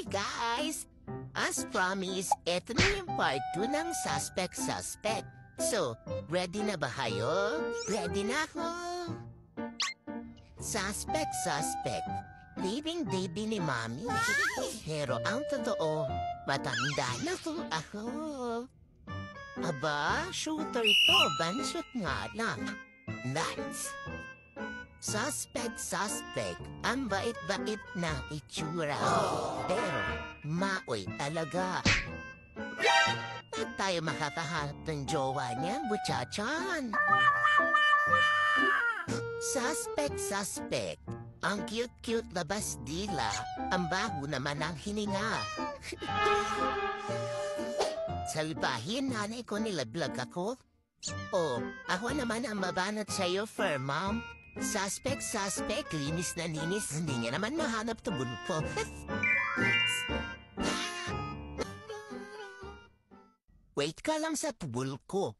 Hi guys! As promised, eto na yung part 2 ng Suspect. So, ready na ba kayo? Ready na ako! Suspect. Living baby ni Mami. Pero ang totoo, matanda na po ako. Aba, shooter to. Bansot nga lang. Nuts. Suspect. Ang bait-bait na itsura. Pero, maoy talaga. Ba't tayo makakahanap ng jowa niya, butsatsan? Suspect. Ang cute-cute na basdila. Ang baho naman ang hininga. Salbahin, nanay ko nilaglag ako. Oh, ako naman ang mabanat sa'yo, fur mom. Suspect, linis na linis. Hindi niya naman mahanap tubol po. Wait ka lang sa tubol ko.